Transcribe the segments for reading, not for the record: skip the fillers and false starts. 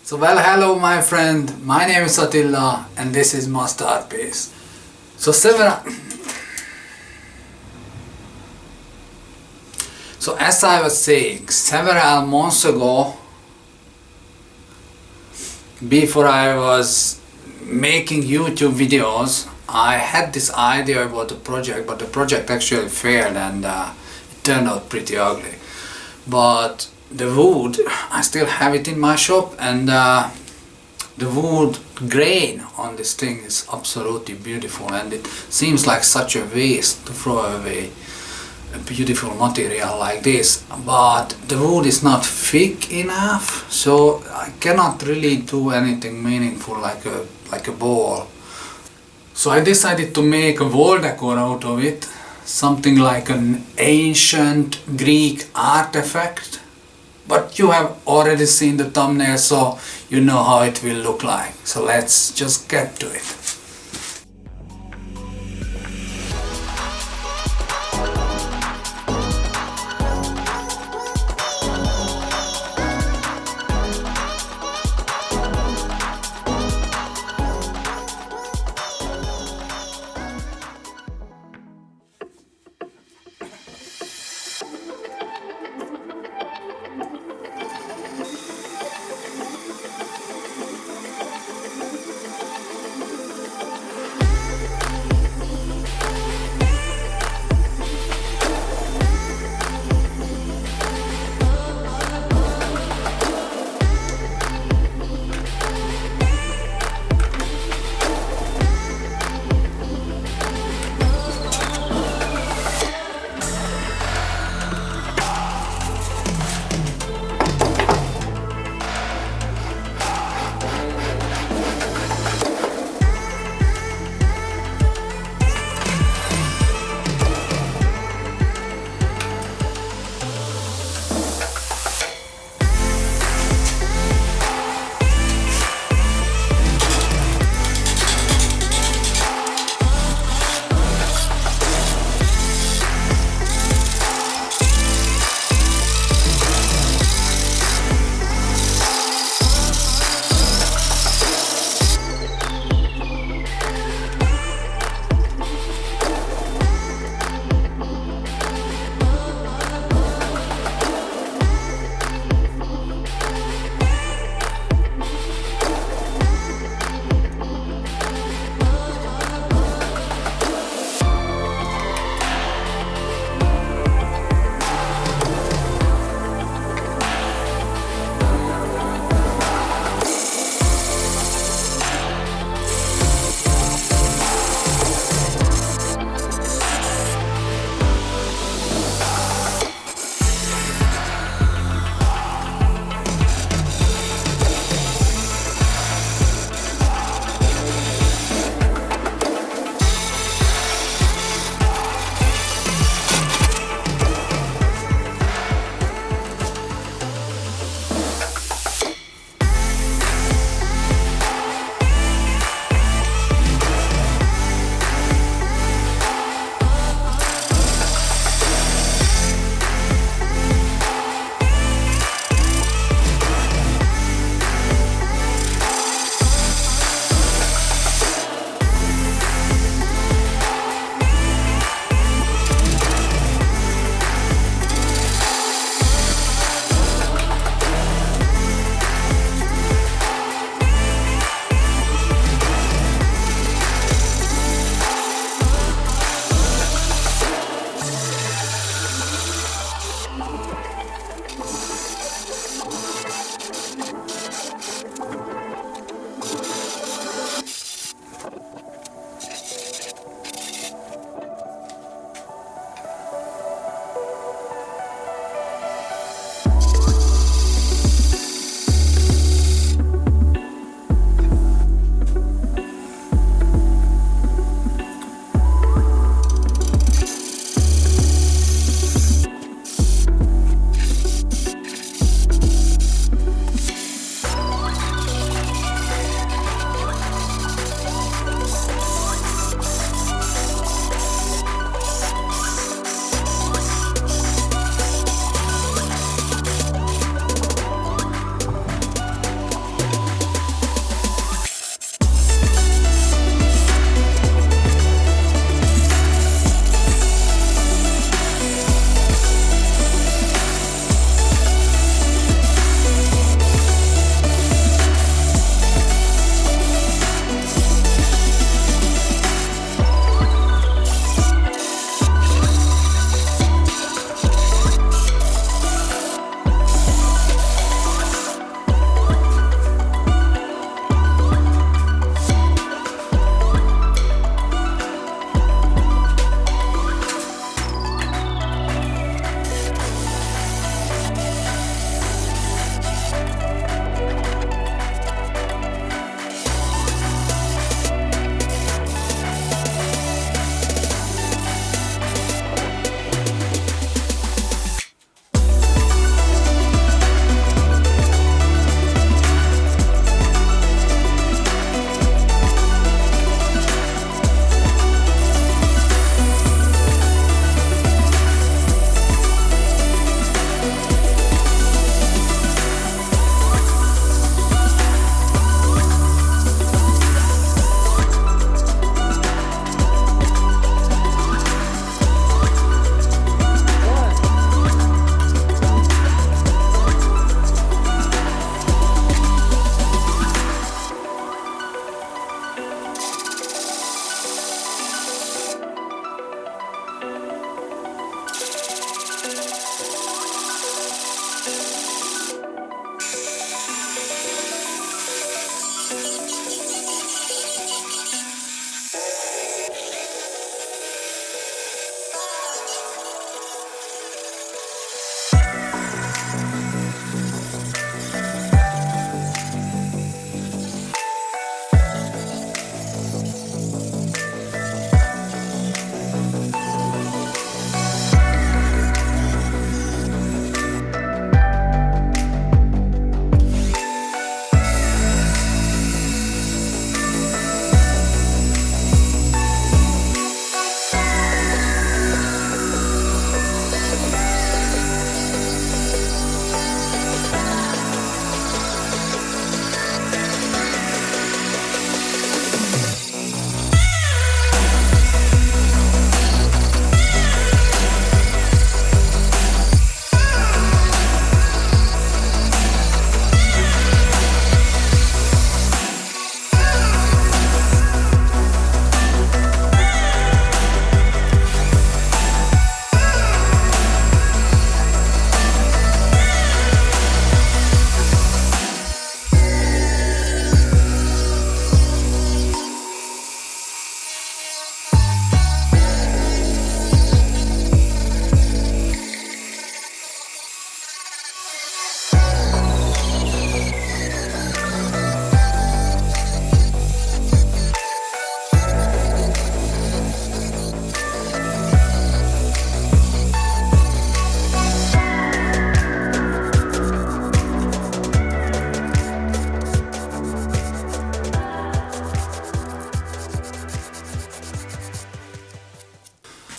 Well, hello my friend, my name is Attila and this is Masterpiece. As I was saying, several months ago, before I was making YouTube videos, I had this idea about the project, but the project actually failed and it turned out pretty ugly. But the wood, I still have it in my shop, and the wood grain on this thing is absolutely beautiful, and it seems like such a waste to throw away a beautiful material like this. But the wood is not thick enough, so I cannot really do anything meaningful like a ball. So I decided to make a wall decor out of it, something like an ancient Greek artifact. But you have already seen the thumbnail, so you know how it will look like. So let's just get to it.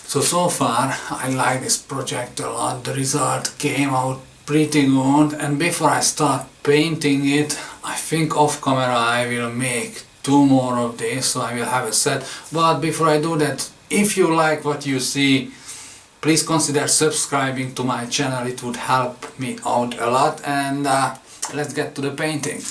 So far I like this project a lot. The result came out pretty good, and before I start painting it, I think off camera I will make 2 more of this, so I will have a set. But before I do that, if you like what you see, please consider subscribing to my channel. It would help me out a lot, and let's get to the painting.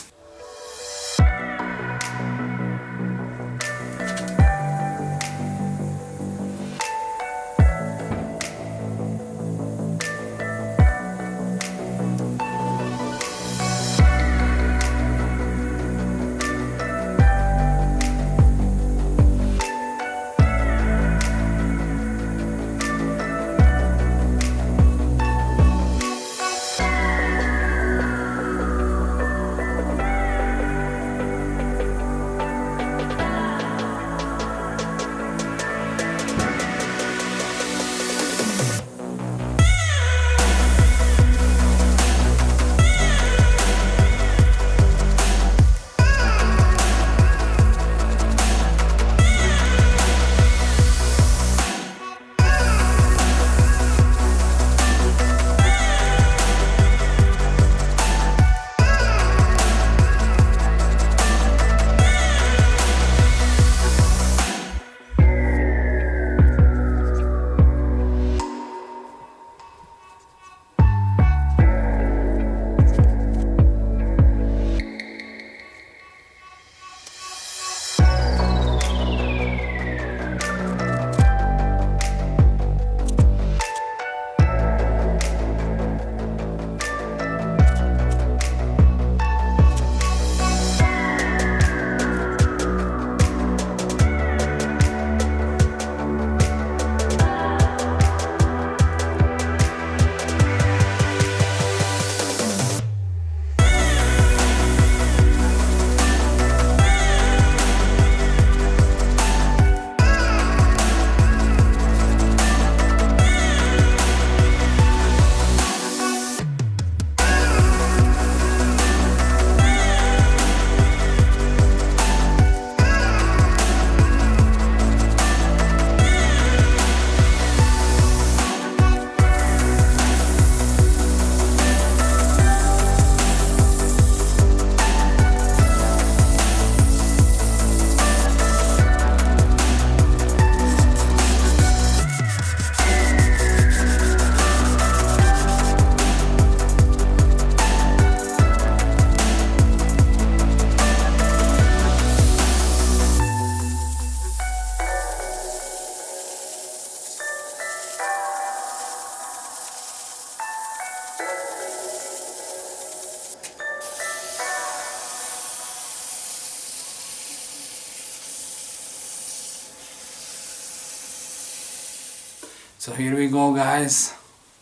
So here we go, guys.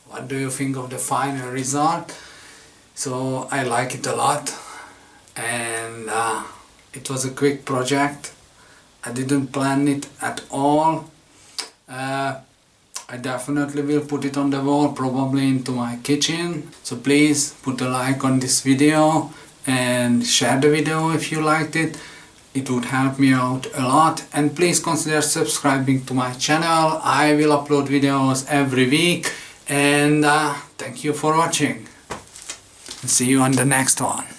What do you think of the final result? So I like it a lot, and it was a quick project. I didn't plan it at all. I definitely will put it on the wall, probably into my kitchen. So please put a like on this video and share the video if you liked it. It would help me out a lot, and please consider subscribing to my channel. I will upload videos every week, and thank you for watching. See you on the next one.